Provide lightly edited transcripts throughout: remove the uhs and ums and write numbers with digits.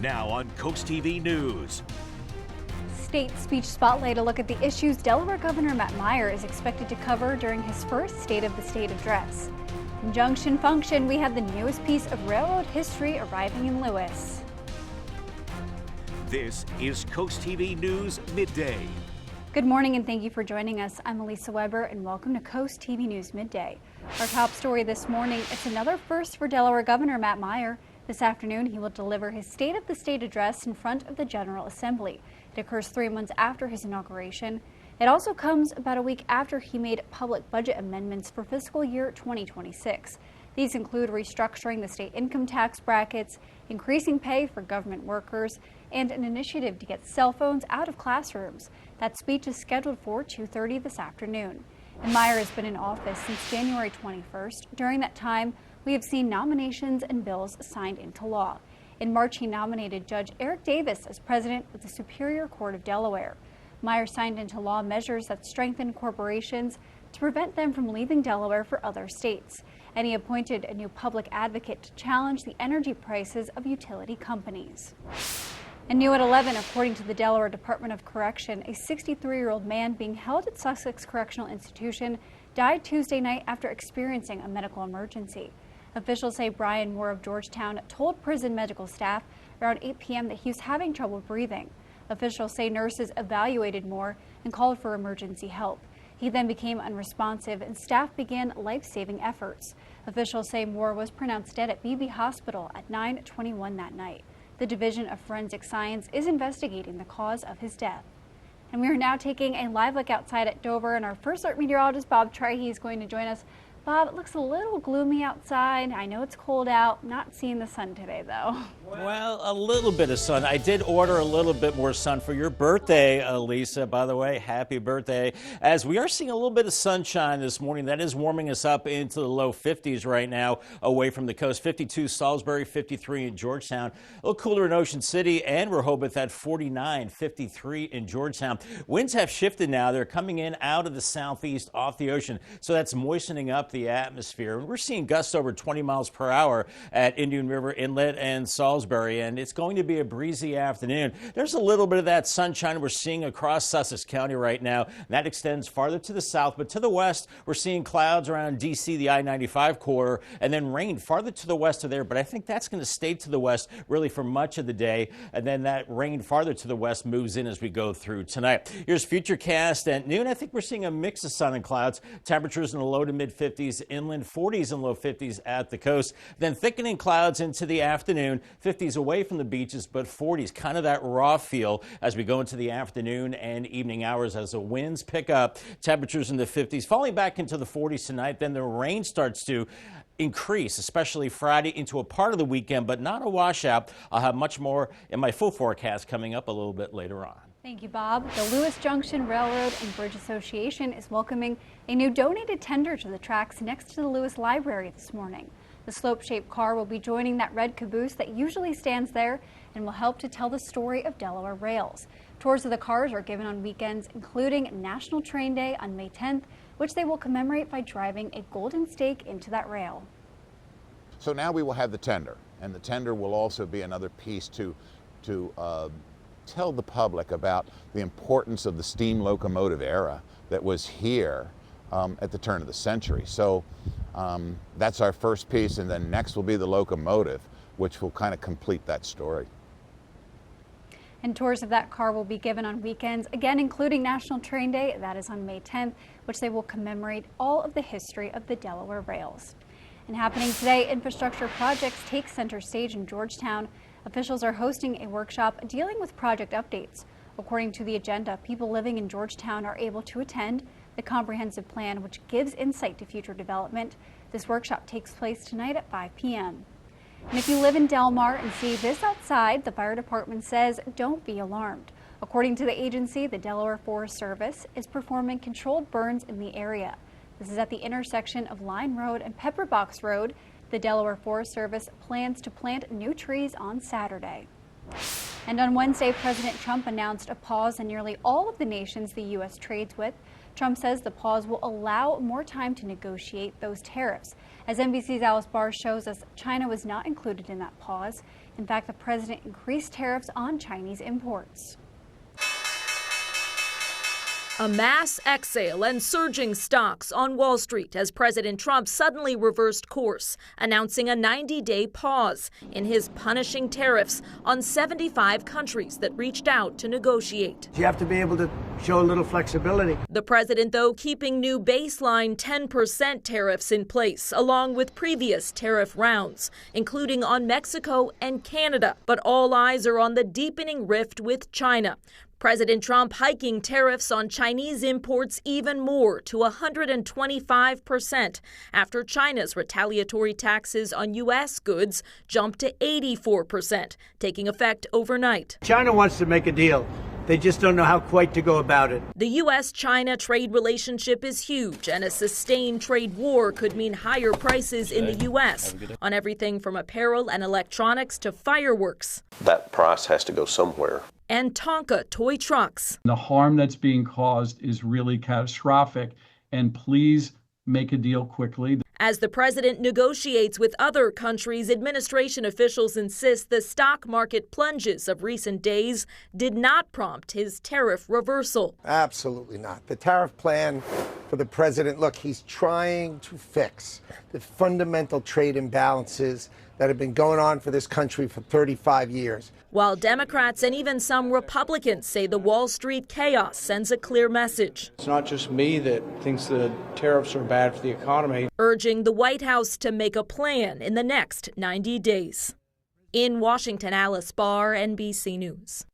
Now on CoastTV News. State Speech Spotlight, a look at the issues Delaware Governor Matt Meyer is expected to cover during his first State of the State address. In Junction Function, we have the newest piece of railroad history arriving in Lewis. This is CoastTV News Midday. Good morning and thank you for joining us. I'm Elisa Weber and welcome to CoastTV News Midday. Our top story this morning, it's another first for Delaware Governor Matt Meyer. This afternoon, he will deliver his State of the State address in front of the General Assembly. It occurs 3 months after his inauguration. It also comes about a week after he made public budget amendments for fiscal year 2026. These include restructuring the state income tax brackets, increasing pay for government workers, and an initiative to get cell phones out of classrooms. That speech is scheduled for 2:30 this afternoon. And Meyer has been in office since January 21st. During that time, we have seen nominations and bills signed into law. In March, he nominated Judge Eric Davis as president of the Superior Court of Delaware. Meyer signed into law measures that strengthen corporations to prevent them from leaving Delaware for other states. And he appointed a new public advocate to challenge the energy prices of utility companies. And new at 11, according to the Delaware Department of Correction, a 63-year-old man being held at Sussex Correctional Institution died Tuesday night after experiencing a medical emergency. Officials say Brian Moore of Georgetown told prison medical staff around 8 p.m. that he was having trouble breathing. Officials say nurses evaluated Moore and called for emergency help. He then became unresponsive and staff began life-saving efforts. Officials say Moore was pronounced dead at BB Hospital at 9:21 that night. The Division of Forensic Science is investigating the cause of his death. And we are now taking a live look outside at Dover, and our first alert meteorologist, Bob Trihey, is going to join us. Bob, it looks a little gloomy outside. I know it's cold out. Not seeing the sun today, though. Well, a little bit of sun. I did order a little bit more sun for your birthday, Lisa. By the way, happy birthday. As we are seeing a little bit of sunshine this morning, that is warming us up into the low 50s right now away from the coast. 52 Salisbury, 53 in Georgetown. A little cooler in Ocean City and Rehoboth at 49, 53 in Georgetown. Winds have shifted now. They're coming in out of the southeast off the ocean, so that's moistening up the atmosphere. We're seeing gusts over 20 miles per hour at Indian River Inlet and Salisbury, and it's going to be a breezy afternoon. There's a little bit of that sunshine we're seeing across Sussex County right now. That extends farther to the south, but to the west, we're seeing clouds around D.C., the I-95 corridor, and then rain farther to the west of there, but I think that's going to stay to the west really for much of the day, and then that rain farther to the west moves in as we go through tonight. Here's Futurecast at noon. I think we're seeing a mix of sun and clouds. Temperatures in the low to mid 50s. Inland, 40s and low 50s at the coast. Then thickening clouds into the afternoon, 50s away from the beaches, but 40s, kind of that raw feel as we go into the afternoon and evening hours as the winds pick up. Temperatures in the 50s, falling back into the 40s tonight. Then the rain starts to increase, especially Friday into a part of the weekend, but not a washout. I'll have much more in my full forecast coming up a little bit later on. Thank you, Bob. The Lewis Junction Railroad and Bridge Association is welcoming a new donated tender to the tracks next to the Lewis Library this morning. The slope-shaped car will be joining that red caboose that usually stands there and will help to tell the story of Delaware rails. Tours of the cars are given on weekends, including National Train Day on May 10th, which they will commemorate by driving a golden stake into that rail. So now we will have the tender, and the tender will also be another piece to tell the public about the importance of the steam locomotive era that was here at the turn of the century. So that's our first piece, and then next will be the locomotive, which will kind of complete that story. And tours of that car will be given on weekends, again including National Train Day, that is on May 10th, which they will commemorate all of the history of the Delaware rails. And happening today, infrastructure projects take center stage in Georgetown. Officials are hosting a workshop dealing with project updates. According to the agenda, people living in Georgetown are able to attend the comprehensive plan, which gives insight to future development. This workshop takes place tonight at 5 p.m. And if you live in Delmar and see this outside, the fire department says don't be alarmed. According to the agency, the Delaware Forest Service is performing controlled burns in the area. This is at the intersection of Line Road and Pepperbox Road. The Delaware Forest Service plans to plant new trees on Saturday. And on Wednesday, President Trump announced a pause in nearly all of the nations the U.S. trades with. Trump says the pause will allow more time to negotiate those tariffs. As NBC's Alice Barr shows us, China was not included in that pause. In fact, the president increased tariffs on Chinese imports. A mass exhale and surging stocks on Wall Street as President Trump suddenly reversed course, announcing a 90-day pause in his punishing tariffs on 75 countries that reached out to negotiate. You have to be able to show a little flexibility. The president, though, keeping new baseline 10% tariffs in place, along with previous tariff rounds, including on Mexico and Canada. But all eyes are on the deepening rift with China. President Trump hiking tariffs on Chinese imports even more to 125% after China's retaliatory taxes on U.S. goods jumped to 84%, taking effect overnight. China wants to make a deal. They just don't know how quite to go about it. The U.S.-China trade relationship is huge, and a sustained trade war could mean higher prices in the U.S. on everything from apparel and electronics to fireworks. That price has to go somewhere. And Tonka toy trucks. The harm that's being caused is really catastrophic, and please make a deal quickly. As the president negotiates with other countries, administration officials insist the stock market plunges of recent days did not prompt his tariff reversal. Absolutely not. The tariff plan for the president, look, he's trying to fix the fundamental trade imbalances that have been going on for this country for 35 years. While Democrats and even some Republicans say the Wall Street chaos sends a clear message. It's not just me that thinks the tariffs are bad for the economy. Urging the White House to make a plan in the next 90 days. In Washington, Alice Barr, NBC News.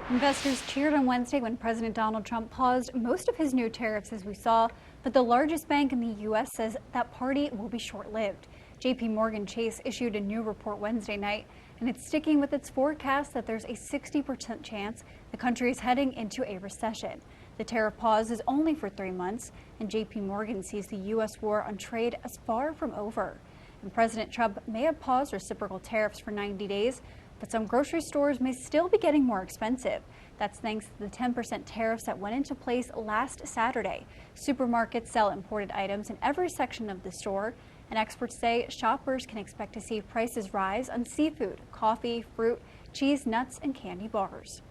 Investors cheered on Wednesday when President Donald Trump paused most of his new tariffs, as we saw, but the largest bank in the U.S. says that party will be short-lived. J.P. Morgan Chase issued a new report Wednesday night, and it's sticking with its forecast that there's a 60% chance the country is heading into a recession. The tariff pause is only for 3 months, and J.P. Morgan sees the U.S. war on trade as far from over. And President Trump may have paused reciprocal tariffs for 90 days, but some grocery stores may still be getting more expensive. That's thanks to the 10% tariffs that went into place last Saturday. Supermarkets sell imported items in every section of the store, and experts say shoppers can expect to see prices rise on seafood, coffee, fruit, cheese, nuts, and candy bars.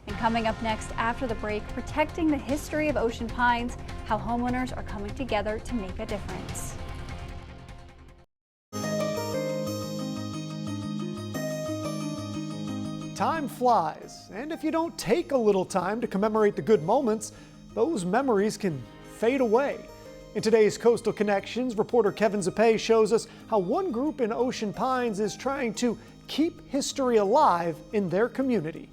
And coming up next after the break, protecting the history of ocean pines, how homeowners are coming together to make a difference. Time flies, and if you don't take a little time to commemorate the good moments, those memories can fade away. In today's Coastal Connections, reporter Kevin Zappé shows us how one group in Ocean Pines is trying to keep history alive in their community.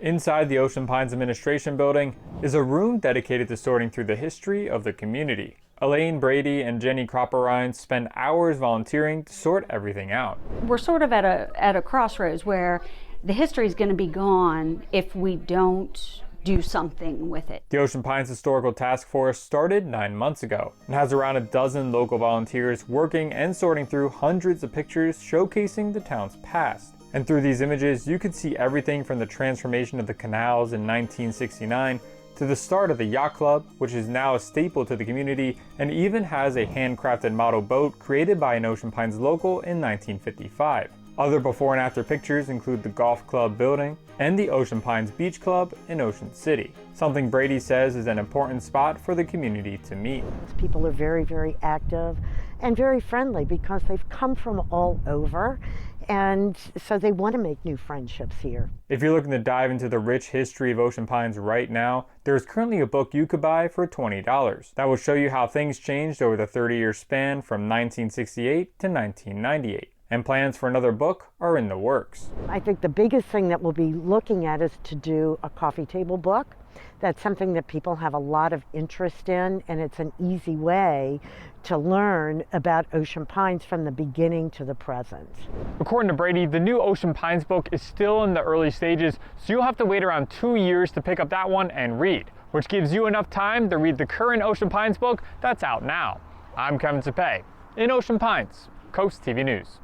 Inside the Ocean Pines Administration Building is a room dedicated to sorting through the history of the community. Elaine Brady and Jenny Cropper-Rhines spend hours volunteering to sort everything out. We're sort of at a crossroads where the history is going to be gone if we don't do something with it. The Ocean Pines Historical Task Force started 9 months ago and has around a dozen local volunteers working and sorting through hundreds of pictures showcasing the town's past. And through these images, you could see everything from the transformation of the canals in 1969 to the start of the yacht club, which is now a staple to the community and even has a handcrafted model boat created by an Ocean Pines local in 1955. Other before and after pictures include the golf club building and the Ocean Pines Beach Club in Ocean City, something Brady says is an important spot for the community to meet. People are very, very active and very friendly because they've come from all over, and so they want to make new friendships here. If you're looking to dive into the rich history of Ocean Pines right now, there's currently a book you could buy for $20 that will show you how things changed over the 30-year span from 1968 to 1998. And plans for another book are in the works. I think the biggest thing that we'll be looking at is to do a coffee table book. That's something that people have a lot of interest in, and it's an easy way to learn about Ocean Pines from the beginning to the present. According to Brady, the new Ocean Pines book is still in the early stages, so you'll have to wait around 2 years to pick up that one and read, which gives you enough time to read the current Ocean Pines book that's out now. I'm Kevin Zappé in Ocean Pines, Coast TV News.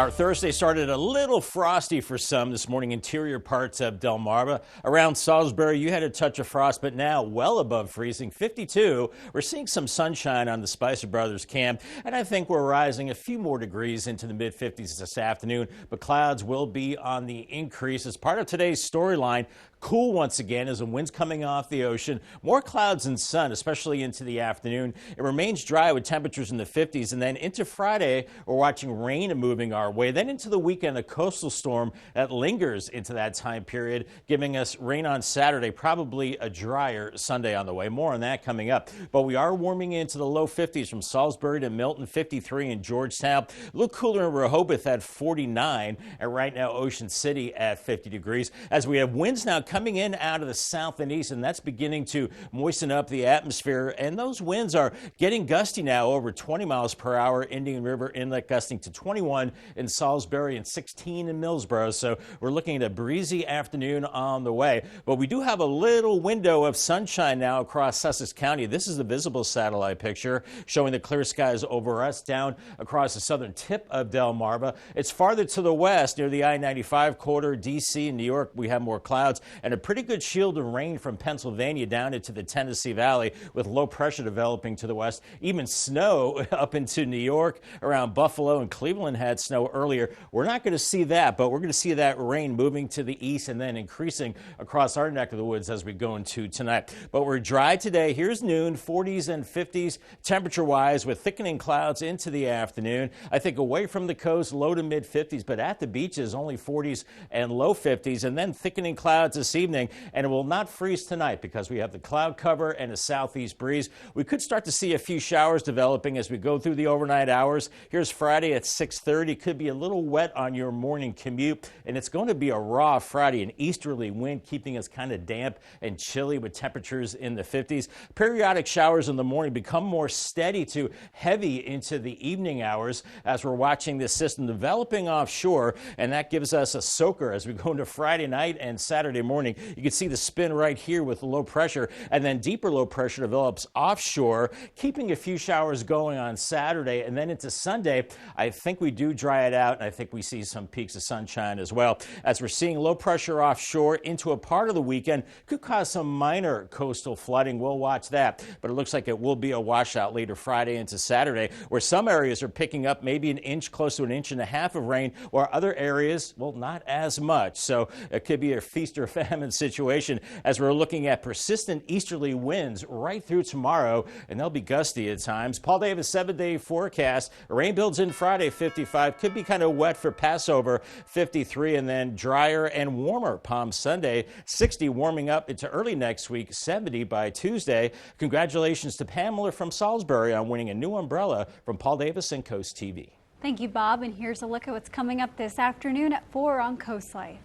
Our Thursday started a little frosty for some this morning. Interior parts of Delmarva. Around Salisbury, you had a touch of frost, but now well above freezing, 52. We're seeing some sunshine on the Spicer Brothers camp, and I think we're rising a few more degrees into the mid-50s this afternoon, but clouds will be on the increase. As part of today's storyline, cool once again as the wind's coming off the ocean. More clouds and sun, especially into the afternoon. It remains dry with temperatures in the 50s, and then into Friday, we're watching rain moving our way. Then into the weekend, a coastal storm that lingers into that time period, giving us rain on Saturday, probably a drier Sunday on the way. More on that coming up. But we are warming into the low 50s from Salisbury to Milton, 53 in Georgetown. A little cooler in Rehoboth at 49, and right now Ocean City at 50 degrees. As we have winds now coming in out of the south and east, and that's beginning to moisten up the atmosphere. And those winds are getting gusty now, over 20 miles per hour. Indian River Inlet gusting to 21 in Salisbury and 16 in Millsboro. So we're looking at a breezy afternoon on the way. But we do have a little window of sunshine now across Sussex County. This is the visible satellite picture showing the clear skies over us down across the southern tip of Delmarva. It's farther to the west near the I-95 corridor, D.C. and New York. We have more clouds and a pretty good shield of rain from Pennsylvania down into the Tennessee Valley with low pressure developing to the west. Even snow up into New York, around Buffalo, and Cleveland had snow earlier. We're not going to see that, but we're going to see that rain moving to the east and then increasing across our neck of the woods as we go into tonight. But we're dry today. Here's noon, 40s and 50s temperature-wise with thickening clouds into the afternoon. I think away from the coast, low to mid-50s, but at the beaches, only 40s and low 50s, and then thickening clouds this evening, and it will not freeze tonight because we have the cloud cover and a southeast breeze. We could start to see a few showers developing as we go through the overnight hours. Here's Friday at 6:30. Could be a little wet on your morning commute, and it's going to be a raw Friday, an easterly wind keeping us kind of damp and chilly with temperatures in the 50s. Periodic showers in the morning become more steady to heavy into the evening hours as we're watching this system developing offshore, and that gives us a soaker as we go into Friday night and Saturday morning. You can see the spin right here with low pressure, and then deeper low pressure develops offshore, keeping a few showers going on Saturday, and then into Sunday. I think we do dry it out, and I think we see some peaks of sunshine as well. As we're seeing low pressure offshore into a part of the weekend, could cause some minor coastal flooding. We'll watch that, but it looks like it will be a washout later Friday into Saturday, where some areas are picking up maybe an inch, close to an inch and a half of rain, or other areas, well, not as much. So it could be a feast or famine situation as we're looking at persistent easterly winds right through tomorrow, and they'll be gusty at times. Paul Davis 7-day forecast. Rain builds in Friday, 55. Could be kind of wet for Passover, 53, and then drier and warmer Palm Sunday, 60, warming up into early next week, 70 by Tuesday. Congratulations to Pamela from Salisbury on winning a new umbrella from Paul Davis and Coast TV. Thank you, Bob, and here's a look at what's coming up this afternoon at 4 on Coast Life.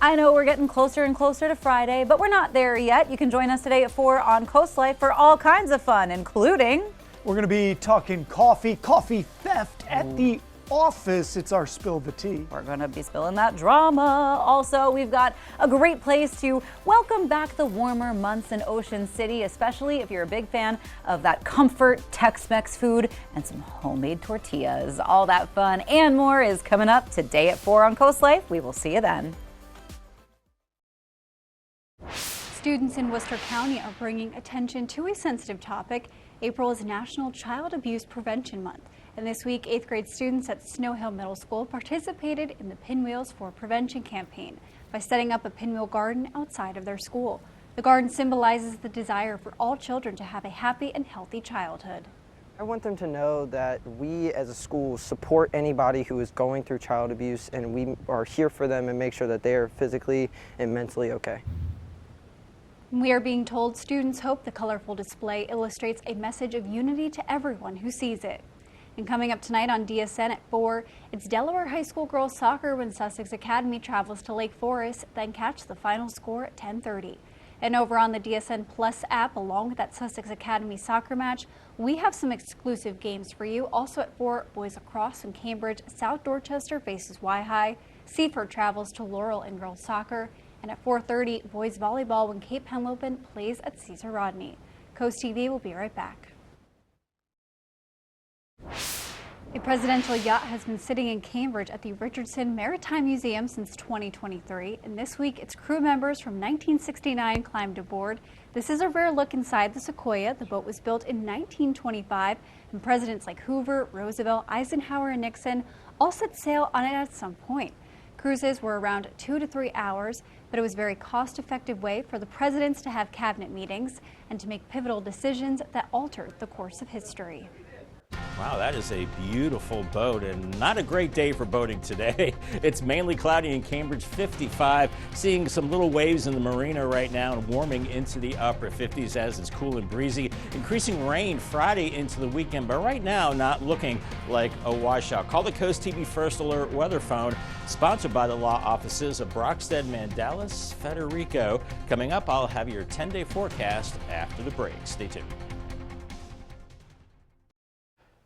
I know we're getting closer and closer to Friday, but we're not there yet. You can join us today at 4 on Coast Life for all kinds of fun, including... We're going to be talking coffee theft at the office. It's our Spill the Tea. We're going to be spilling that drama. Also, we've got a great place to welcome back the warmer months in Ocean City, especially if you're a big fan of that comfort Tex-Mex food and some homemade tortillas. All that fun and more is coming up today at 4 on Coast Life. We will see you then. Students in Worcester County are bringing attention to a sensitive topic. April is National Child Abuse Prevention Month, and this week 8th grade students at Snow Hill Middle School participated in the Pinwheels for Prevention campaign by setting up a pinwheel garden outside of their school. The garden symbolizes the desire for all children to have a happy and healthy childhood. I want them to know that we as a school support anybody who is going through child abuse, and we are here for them and make sure that they are physically and mentally okay. We are being told students hope the colorful display illustrates a message of unity to everyone who sees it. And coming up tonight on DSN at 4, it's Delaware High School girls soccer when Sussex Academy travels to Lake Forest, then catch the final score at 10:30. And over on the DSN Plus app, along with that Sussex Academy soccer match, we have some exclusive games for you. Also at 4, boys lacrosse in Cambridge, South Dorchester faces Y-High, Seaford travels to Laurel in girls soccer, and at 4:30, boys volleyball when Cape Henlopen plays at Cesar Rodney. Coast TV will be right back. A presidential yacht has been sitting in Cambridge at the Richardson Maritime Museum since 2023, and this week its crew members from 1969 climbed aboard. This is a rare look inside the Sequoia. The boat was built in 1925, and presidents like Hoover, Roosevelt, Eisenhower, and Nixon all set sail on it at some point. Cruises were around 2 to 3 hours, but it was a very cost-effective way for the presidents to have cabinet meetings and to make pivotal decisions that altered the course of history. Wow, that is a beautiful boat and not a great day for boating today. It's mainly cloudy in Cambridge, 55. Seeing some little waves in the marina right now and warming into the upper 50s as it's cool and breezy. Increasing rain Friday into the weekend, but right now not looking like a washout. Call the Coast TV First Alert weather phone, sponsored by the law offices of Brockstead, Mandalis, Federico. Coming up, I'll have your 10-day forecast after the break. Stay tuned.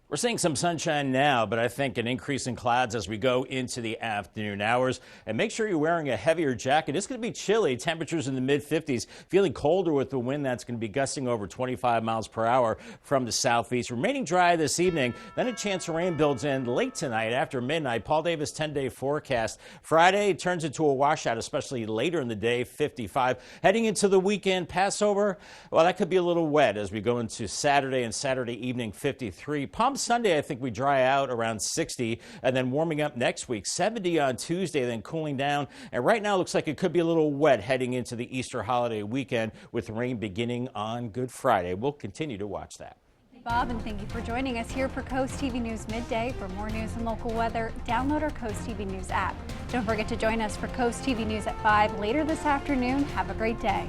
We're seeing some sunshine now, but I think an increase in clouds as we go into the afternoon hours. And make sure you're wearing a heavier jacket. It's going to be chilly. Temperatures in the mid-50s. Feeling colder with the wind that's going to be gusting over 25 miles per hour from the southeast. Remaining dry this evening. Then a chance of rain builds in late tonight after midnight. Paul Davis 10-day forecast. Friday turns into a washout, especially later in the day, 55. Heading into the weekend, Passover, well, that could be a little wet as we go into Saturday and Saturday evening, 53. Palm Sunday, I think we dry out around 60, and then warming up next week, 70 on Tuesday, then cooling down. And right now, it looks like it could be a little wet heading into the Easter holiday weekend with rain beginning on Good Friday. We'll continue to watch that. Bob, and thank you for joining us here for Coast TV News Midday. For more news and local weather, download our Coast TV News app. Don't forget to join us for Coast TV News at 5 later this afternoon. Have a great day.